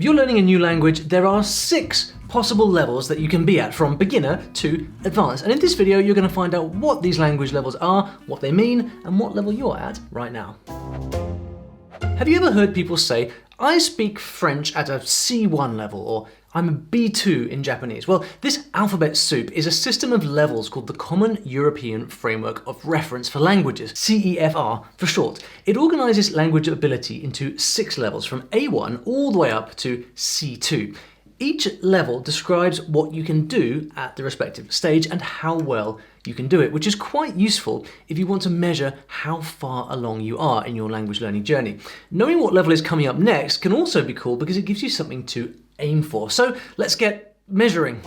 If you're learning a new language, there are 6 possible levels that you can be at, from beginner to advanced. And in this video, you're going to find out what these language levels are, what they mean, and what level you're at right now. Have you ever heard people say, I speak French at a C1 level, or I'm a B2 in Japanese? Well, this alphabet soup is a system of levels called the Common European Framework of Reference for Languages, CEFR for short. It organises language ability into 6 levels, from A1 all the way up to C2. Each level describes what you can do at the respective stage and how well you can do it, which is quite useful if you want to measure how far along you are in your language learning journey. Knowing what level is coming up next can also be cool because it gives you something to aim for. So let's get measuring.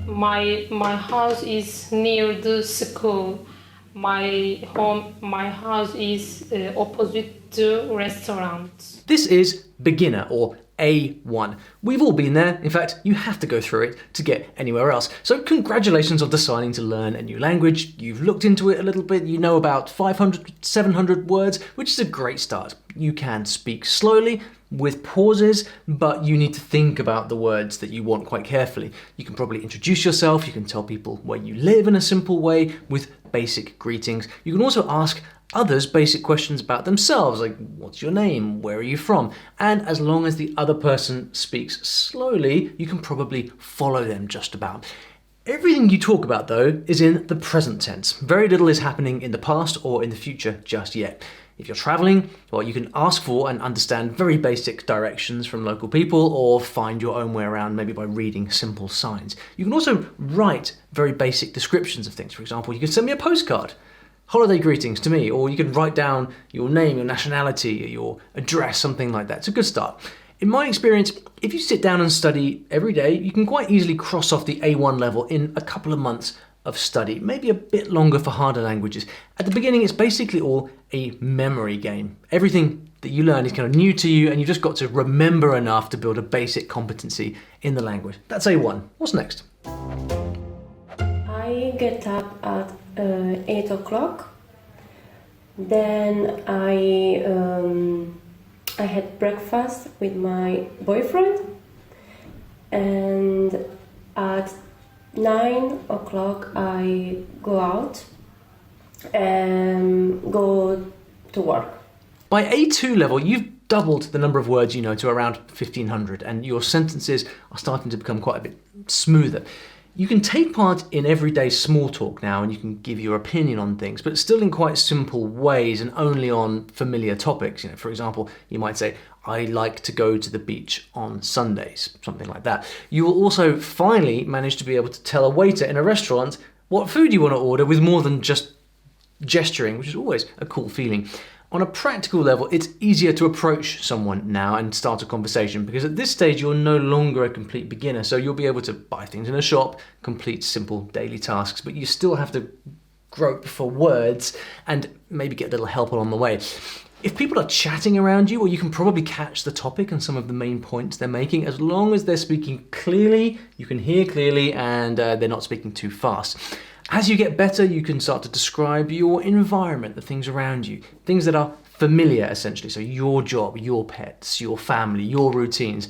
My house is near the school. My house is opposite the restaurant. This is beginner, or A1. We've all been there. In fact, you have to go through it to get anywhere else. So congratulations on deciding to learn a new language. You've looked into it a little bit. You know about 500, 700 words, which is a great start. You can speak slowly with pauses, but you need to think about the words that you want quite carefully. You can probably introduce yourself. You can tell people where you live in a simple way with basic greetings. You can also ask others basic questions about themselves, like what's your name, where are you from? And as long as the other person speaks slowly, you can probably follow them just about. Everything you talk about, though, is in the present tense. Very little is happening in the past or in the future just yet. If you're traveling, well, you can ask for and understand very basic directions from local people, or find your own way around maybe by reading simple signs. You can also write very basic descriptions of things. For example, you can send me a postcard. Holiday greetings to me, or you can write down your name, your nationality, your address, something like that. It's a good start. In my experience, if you sit down and study every day, you can quite easily cross off the A1 level in a couple of months of study, maybe a bit longer for harder languages. At the beginning, it's basically all a memory game. Everything that you learn is kind of new to you, and you've just got to remember enough to build a basic competency in the language. That's A1. What's next? I get up at 8 o'clock. Then I had breakfast with my boyfriend, and at 9 o'clock I go out and go to work. By A2 level, you've doubled the number of words you know to around 1,500, and your sentences are starting to become quite a bit smoother. You can take part in everyday small talk now, and you can give your opinion on things, but still in quite simple ways and only on familiar topics. You know, for example, you might say, I like to go to the beach on Sundays, something like that. You will also finally manage to be able to tell a waiter in a restaurant what food you want to order with more than just gesturing, which is always a cool feeling. On a practical level, it's easier to approach someone now and start a conversation, because at this stage you're no longer a complete beginner, so you'll be able to buy things in a shop, complete simple daily tasks, but you still have to grope for words and maybe get a little help along the way. If people are chatting around you, well, you can probably catch the topic and some of the main points they're making. As long as they're speaking clearly, you can hear clearly, and they're not speaking too fast. As you get better, you can start to describe your environment, the things around you, things that are familiar, essentially. So your job, your pets, your family, your routines.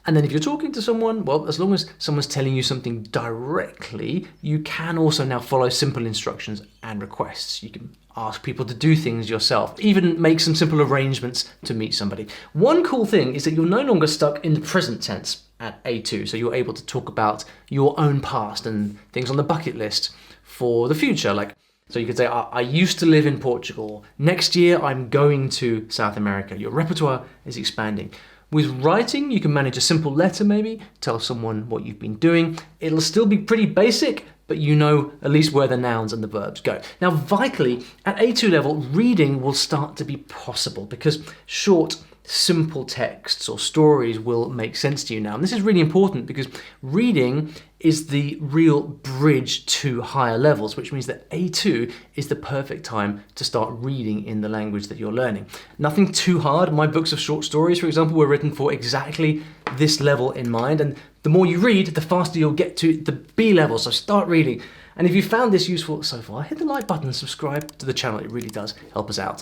And then if you're talking to someone, well, as long as someone's telling you something directly, you can also now follow simple instructions and requests. You can ask people to do things yourself, even make some simple arrangements to meet somebody. One cool thing is that you're no longer stuck in the present tense at A2, so you're able to talk about your own past and things on the bucket list for the future. Like, so you could say, I used to live in Portugal. Next year, I'm going to South America. Your repertoire is expanding. With writing, you can manage a simple letter maybe, tell someone what you've been doing. It'll still be pretty basic, but you know at least where the nouns and the verbs go. Now, vitally, at A2 level, reading will start to be possible, because short, simple texts or stories will make sense to you now. And this is really important, because reading is the real bridge to higher levels, which means that A2 is the perfect time to start reading in the language that you're learning. Nothing too hard. My books of short stories, for example, were written for exactly this level in mind. And the more you read, the faster you'll get to the B level. So start reading. And if you found this useful so far, hit the like button and subscribe to the channel. It really does help us out.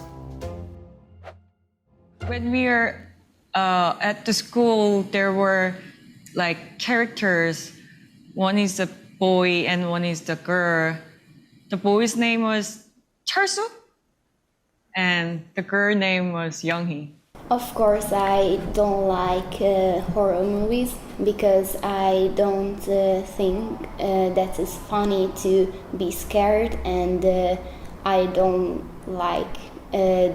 When we are at the school, there were like characters. One is the boy and one is the girl. The boy's name was Charsu, and the girl name was Younghee. Of course, I don't like horror movies because I don't think that it's funny to be scared, and I don't like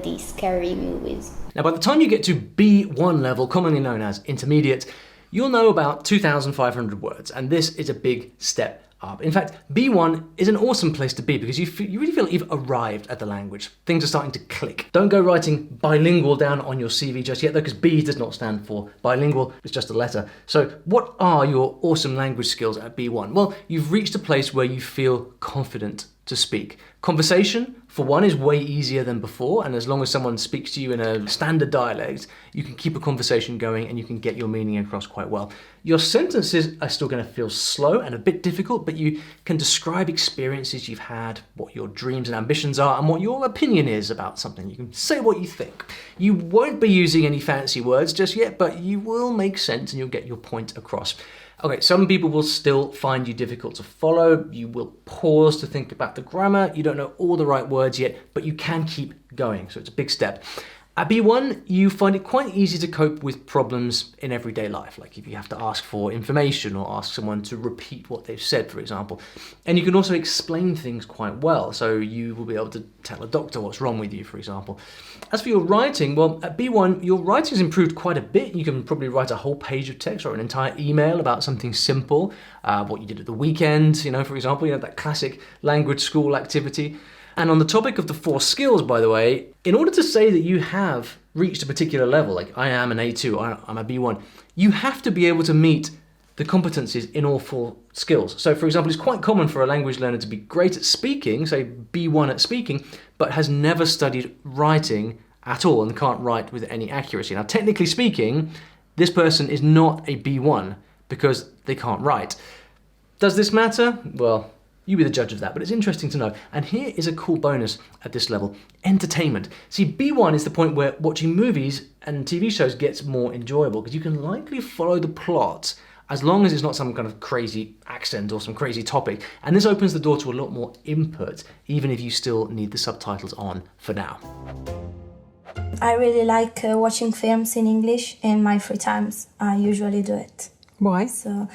these scary movies. Now, by the time you get to B1 level, commonly known as intermediate, you'll know about 2,500 words, and this is a big step up. In fact, B1 is an awesome place to be because you really feel like you've arrived at the language. Things are starting to click. Don't go writing bilingual down on your CV just yet though, because B does not stand for bilingual, it's just a letter. So what are your awesome language skills at B1? Well, you've reached a place where you feel confident to speak. Conversation, for one, is way easier than before, and as long as someone speaks to you in a standard dialect, you can keep a conversation going and you can get your meaning across quite well. Your sentences are still going to feel slow and a bit difficult, but you can describe experiences you've had, what your dreams and ambitions are, and what your opinion is about something. You can say what you think. You won't be using any fancy words just yet, but you will make sense and you'll get your point across. Okay, some people will still find you difficult to follow. You will pause to think about the grammar. You don't know all the right words yet, but you can keep going. So it's a big step. At B1, you find it quite easy to cope with problems in everyday life, like if you have to ask for information or ask someone to repeat what they've said, for example. And you can also explain things quite well, so you will be able to tell a doctor what's wrong with you, for example. As for your writing, well, at B1, your writing's improved quite a bit. You can probably write a whole page of text or an entire email about something simple, what you did at the weekend, for example, that classic language school activity. And on the topic of the 4 skills, by the way, in order to say that you have reached a particular level, like I am an A2, I'm a B1, you have to be able to meet the competencies in all 4 skills. So for example, it's quite common for a language learner to be great at speaking, say B1 at speaking, but has never studied writing at all and can't write with any accuracy. Now, technically speaking, this person is not a B1 because they can't write. Does this matter? Well, you be the judge of that, but it's interesting to know. And here is a cool bonus at this level: entertainment. See, B1 is the point where watching movies and TV shows gets more enjoyable because you can likely follow the plot as long as it's not some kind of crazy accent or some crazy topic. And this opens the door to a lot more input, even if you still need the subtitles on for now. I really like watching films in English in my free times. I usually do it. Why? So,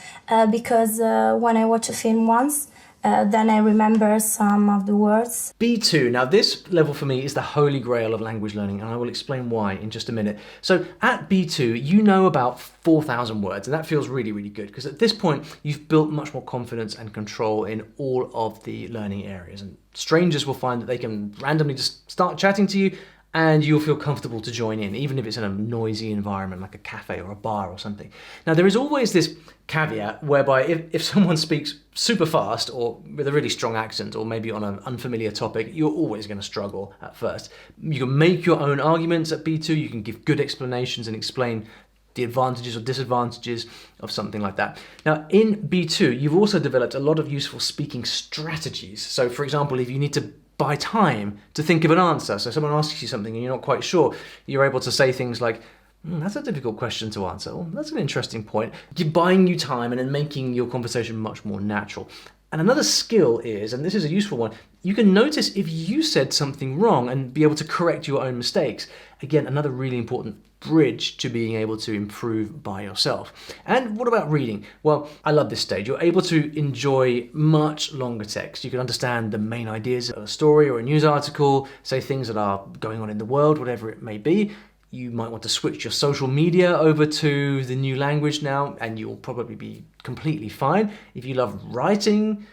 because when I watch a film once, then I remember some of the words. B2, now this level for me is the holy grail of language learning, and I will explain why in just a minute. So at B2, you know about 4,000 words, and that feels really, really good, because at this point, you've built much more confidence and control in all of the learning areas. And strangers will find that they can randomly just start chatting to you, and you'll feel comfortable to join in, even if it's in a noisy environment like a cafe or a bar or something. Now, there is always this caveat whereby if someone speaks super fast or with a really strong accent or maybe on an unfamiliar topic, you're always going to struggle at first. You can make your own arguments at B2, you can give good explanations and explain the advantages or disadvantages of something like that. Now, in B2, you've also developed a lot of useful speaking strategies. So, for example, if you need to buy time to think of an answer. So someone asks you something and you're not quite sure, you're able to say things like, that's a difficult question to answer. Well, that's an interesting point. You're buying you time and then making your conversation much more natural. And another skill is, and this is a useful one, you can notice if you said something wrong and be able to correct your own mistakes. Again, another really important bridge to being able to improve by yourself. And what about reading? Well, I love this stage. You're able to enjoy much longer text. You can understand the main ideas of a story or a news article, say things that are going on in the world, whatever it may be. You might want to switch your social media over to the new language now, and you'll probably be completely fine. If you love writing,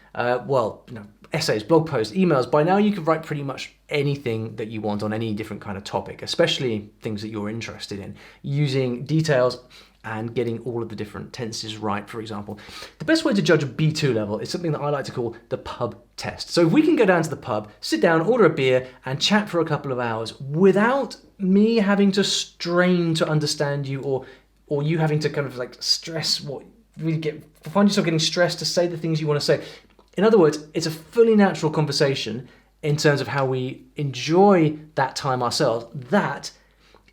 essays, blog posts, emails, by now you can write pretty much anything that you want on any different kind of topic, especially things that you're interested in, using details and getting all of the different tenses right, for example. The best way to judge a B2 level is something that I like to call the pub test. So if we can go down to the pub, sit down, order a beer, and chat for a couple of hours without me having to strain to understand you or you having to kind of like stress find yourself getting stressed to say the things you want to say. In other words, it's a fully natural conversation in terms of how we enjoy that time ourselves. That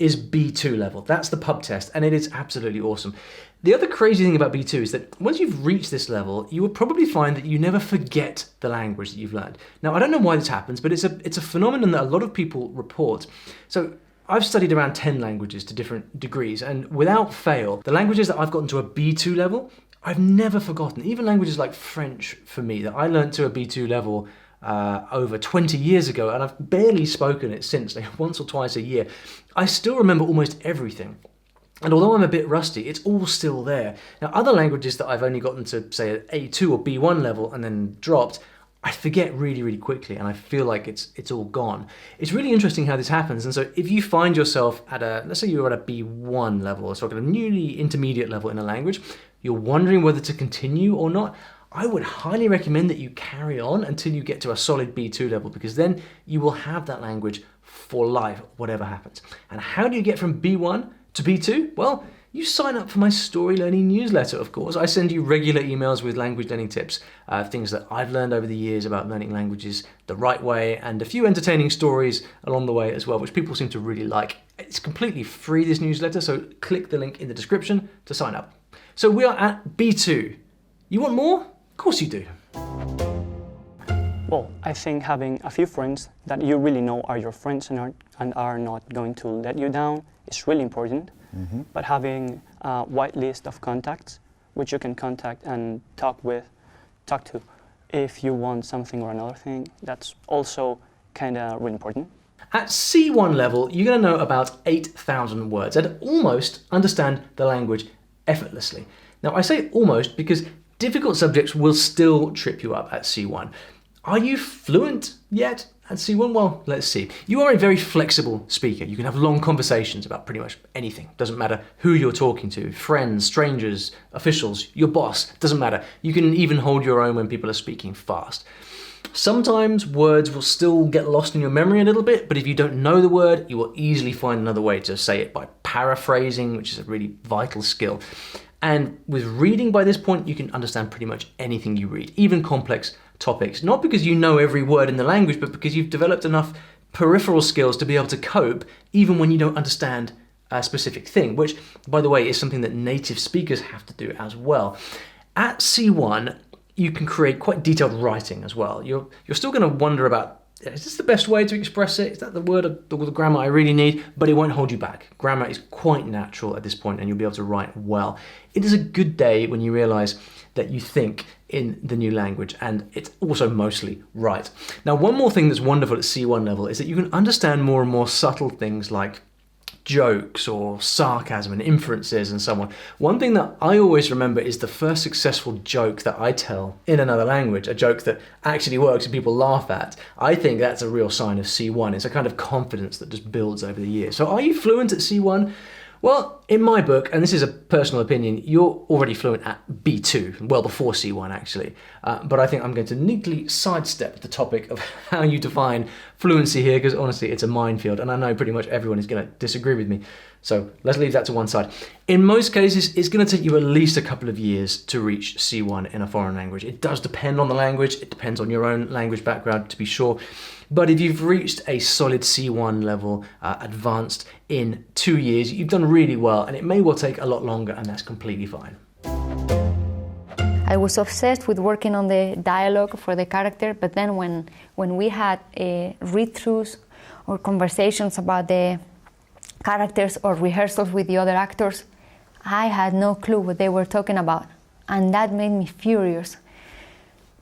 is B2 level. That's the pub test, and it is absolutely awesome. The other crazy thing about B2 is that once you've reached this level, you will probably find that you never forget the language that you've learned. Now, I don't know why this happens, but it's a phenomenon that a lot of people report. So I've studied around 10 languages to different degrees, and without fail, the languages that I've gotten to a B2 level, I've never forgotten. Even languages like French, for me, that I learned to a B2 level over 20 years ago, and I've barely spoken it since, like once or twice a year. I still remember almost everything. And although I'm a bit rusty, it's all still there. Now, other languages that I've only gotten to, say, an A2 or B1 level and then dropped, I forget really, really quickly, and I feel like it's all gone. It's really interesting how this happens. And so if you find yourself at let's say you're at a B1 level, or sort of a newly intermediate level in a language, you're wondering whether to continue or not, I would highly recommend that you carry on until you get to a solid B2 level, because then you will have that language for life, whatever happens. And how do you get from B1 to B2? Well, you sign up for my Story Learning newsletter, of course. I send you regular emails with language learning tips, things that I've learned over the years about learning languages the right way, and a few entertaining stories along the way as well, which people seem to really like. It's completely free, this newsletter, so click the link in the description to sign up. So we are at B2. You want more? Of course you do. Well, I think having a few friends that you really know are your friends and are not going to let you down is really important. Mm-hmm. But having a wide list of contacts, which you can contact and talk to if you want something or another thing, that's also kind of really important. At C1 level, you're going to know about 8,000 words and almost understand the language effortlessly. Now, I say almost because difficult subjects will still trip you up at C1. Are you fluent yet at C1? Well, let's see. You are a very flexible speaker. You can have long conversations about pretty much anything. Doesn't matter who you're talking to, friends, strangers, officials, your boss, doesn't matter. You can even hold your own when people are speaking fast. Sometimes words will still get lost in your memory a little bit, but if you don't know the word, you will easily find another way to say it by paraphrasing, which is a really vital skill. And with reading by this point, you can understand pretty much anything you read, even complex topics. Not because you know every word in the language, but because you've developed enough peripheral skills to be able to cope even when you don't understand a specific thing, which, by the way, is something that native speakers have to do as well. At C1, you can create quite detailed writing as well. You're still going to wonder about, is this the best way to express it? Is that the word or the grammar I really need? But it won't hold you back. Grammar is quite natural at this point, and you'll be able to write well. It is a good day when you realize that you think in the new language, and it's also mostly right. Now, one more thing that's wonderful at C1 level is that you can understand more and more subtle things like jokes or sarcasm and inferences and so on. One thing that I always remember is the first successful joke that I tell in another language, a joke that actually works and people laugh at. I think that's a real sign of C1. It's a kind of confidence that just builds over the years. So are you fluent at C1? Well, in my book, and this is a personal opinion, you're already fluent at B2, well before C1 actually. But I think I'm going to neatly sidestep the topic of how you define fluency here, because honestly, it's a minefield, and I know pretty much everyone is going to disagree with me. So let's leave that to one side. In most cases, it's going to take you at least a couple of years to reach C1 in a foreign language. It does depend on the language. It depends on your own language background, to be sure. But if you've reached a solid C1 level, advanced in 2 years, you've done really well, and it may well take a lot longer, and that's completely fine. I was obsessed with working on the dialogue for the character, but then when we had read-throughs or conversations about the characters or rehearsals with the other actors, I had no clue what they were talking about, and that made me furious,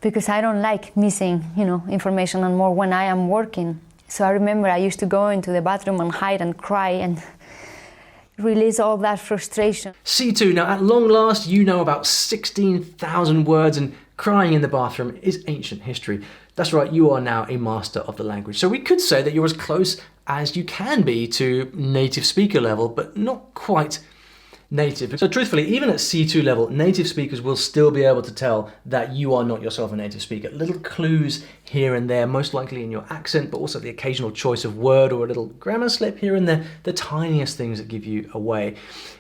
because I don't like missing, information and more when I am working. So I remember I used to go into the bathroom and hide and cry and release all that frustration. C2, now at long last, you know about 16,000 words, and crying in the bathroom is ancient history. That's right, you are now a master of the language. So we could say that you're as close as you can be to native speaker level, but not quite native. So truthfully, even at C2 level, native speakers will still be able to tell that you are not yourself a native speaker. Little clues here and there, most likely in your accent, but also the occasional choice of word or a little grammar slip here and there, the tiniest things that give you away.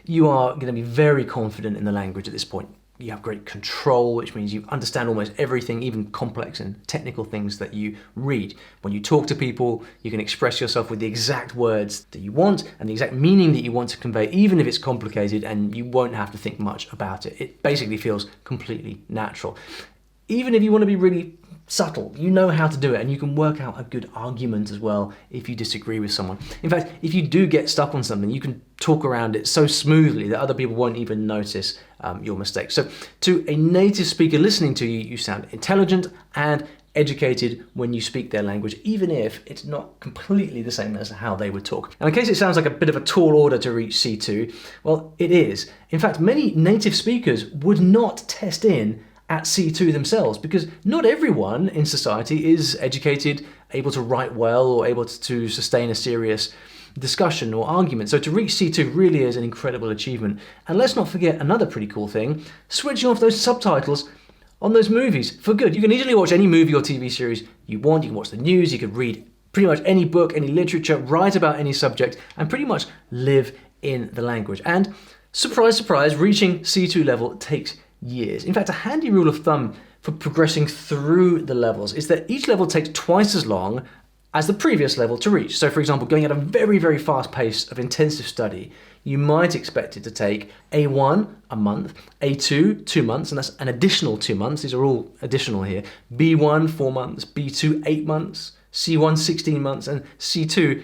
You are going to be very confident in the language at this point. You have great control, which means you understand almost everything, even complex and technical things that you read. When you talk to people, you can express yourself with the exact words that you want and the exact meaning that you want to convey, even if it's complicated, and you won't have to think much about it. It basically feels completely natural. Even if you want to be really subtle, you know how to do it, and you can work out a good argument as well if you disagree with someone. In fact, if you do get stuck on something, you can talk around it so smoothly that other people won't even notice your mistakes. So to a native speaker listening to you, you sound intelligent and educated when you speak their language, even if it's not completely the same as how they would talk. Now, in case it sounds like a bit of a tall order to reach C2, well, it is. In fact, many native speakers would not test in at C2 themselves, because not everyone in society is educated, able to write well, or able to sustain a serious discussion or argument. So to reach C2 really is an incredible achievement. And let's not forget another pretty cool thing, switching off those subtitles on those movies for good. You can easily watch any movie or TV series you want. You can watch the news, you can read pretty much any book, any literature, write about any subject, and pretty much live in the language. And surprise, surprise, reaching C2 level takes years. In fact, a handy rule of thumb for progressing through the levels is that each level takes twice as long as the previous level to reach. So for example, going at a very, very fast pace of intensive study, you might expect it to take A1 a month, A2 2 months, and that's an additional 2 months. These are all additional here. B1 4 months, B2 8 months, C1 16 months, and C2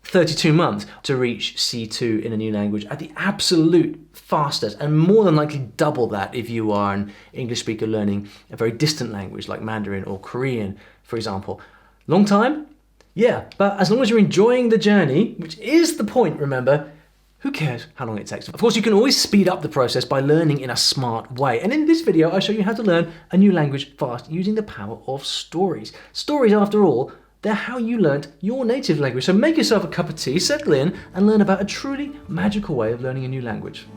32 months to reach C2 in a new language at the absolute fastest, and more than likely double that if you are an English speaker learning a very distant language like Mandarin or Korean, for example. Long time? Yeah, but as long as you're enjoying the journey, which is the point, remember, who cares how long it takes? Of course, you can always speed up the process by learning in a smart way. And in this video, I show you how to learn a new language fast using the power of stories. Stories, after all, they're how you learnt your native language. So make yourself a cup of tea, settle in, and learn about a truly magical way of learning a new language.